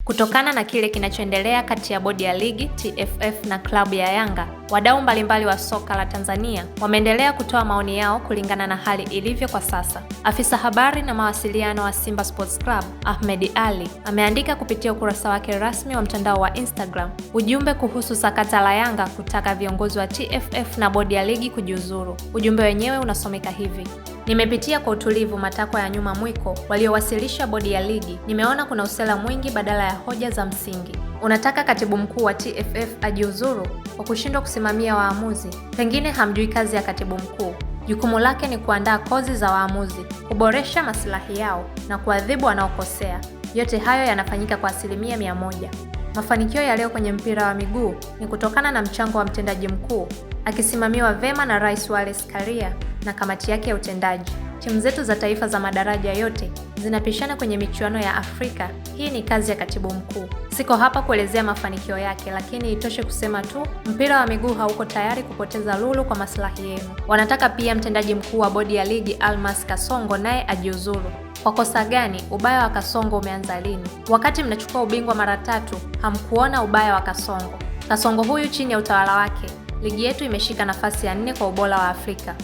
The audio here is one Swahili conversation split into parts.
Kutokana na kile kinachoendelea kati ya bodi ya ligi TFF na klabu ya Yanga, wadau mbalimbali wa soka la Tanzania wameendelea kutoa maoni yao kulingana na hali ilivyo kwa sasa. Afisa habari na mawasiliano wa Simba Sports Club, Ahmed Ally, ameandika kupitia ukurasa wake rasmi wa mtandao wa Instagram ujumbe kuhusu sakata la Yanga kutaka viongozi wa TFF na bodi ya ligi kujiuzuru. Ujumbe wenyewe unasomeka hivi: nimepitia kwa utulivu matakwa ya nyuma mwiko waliowasilisha bodi ya ligi. Nimeona kuna usela mwingi badala ya hoja za msingi. Unataka katibu mkuu wa TFF ajiuzuru kwa kushindwa kusimamia waamuzi. Pengine hamjui kazi ya katibu mkuu. Jukumu lake ni kuandaa kozi za waamuzi, kuboresha maslahi yao na kuadhibu wanaokosea. Yote hayo yanafanyika kwa 100%. Mafanikio ya leo kwenye mpira wa miguu ni kutokana na mchango wa mtendaji mkuu akisimamiwa vema na Rais Wallace Karia na kamati yake ya utendaji. Timu zetu za taifa za madaraja yote zinapishana kwenye michuano ya Afrika. Hii ni kazi ya katibu mkuu. Siko hapa kuelezea mafanikio yake, lakini itoshe kusema tu mpira wa miguu hauko tayari kupoteza lulu kwa maslahi yenu. Wanataka pia mtendaji mkuu wa bodi ya ligi Almas Kasongo naye ajiuzuru. Kwa kosa gani? Ubaya wa Kasongo umeanza lini? Wakati mnachukua ubingwa mara 3 hamkuona ubaya wa Kasongo. Kasongo huyu chini ya utawala wake ligi yetu imeshika nafasi ya 4 kwa ubora wa Afrika.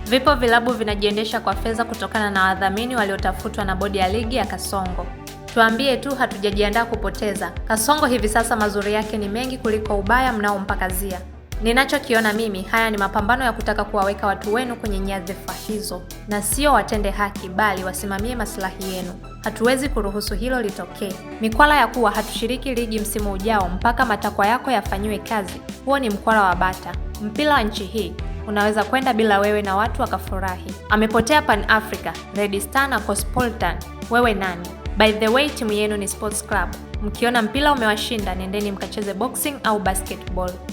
Vipo vilabu vinajiendesha kwa fedha kutokana na wadhamini waliotafutwa na bodi ya ligi ya Kasongo. Tuambie tu hatujajiandaa kupoteza. Kasongo hivi sasa mazuri yake ni mengi kuliko ubaya mnaompakazia. Ninachokiona mimi, haya ni mapambano ya kutaka kuwaweka watu wenu kwenye nyadhifa hizo, na sio watende haki bali wasimamie maslahi yenu. Hatuwezi kuruhusu hilo litokee. Mikwala ya kuwa hatushiriki ligi msimu ujao mpaka matakwa yako yafanyiwe kazi, huo ni mkwala wa bata. Mpira wa nchi hii unaweza kwenda bila wewe na watu wakafurahi. Amepotea Pan Africa, Red Star na Cosmopolitan. Wewe nani? By the way, timu yenu ni Sports Club. Mkiona mpira umewashinda, nendeni mkacheze boxing au basketball.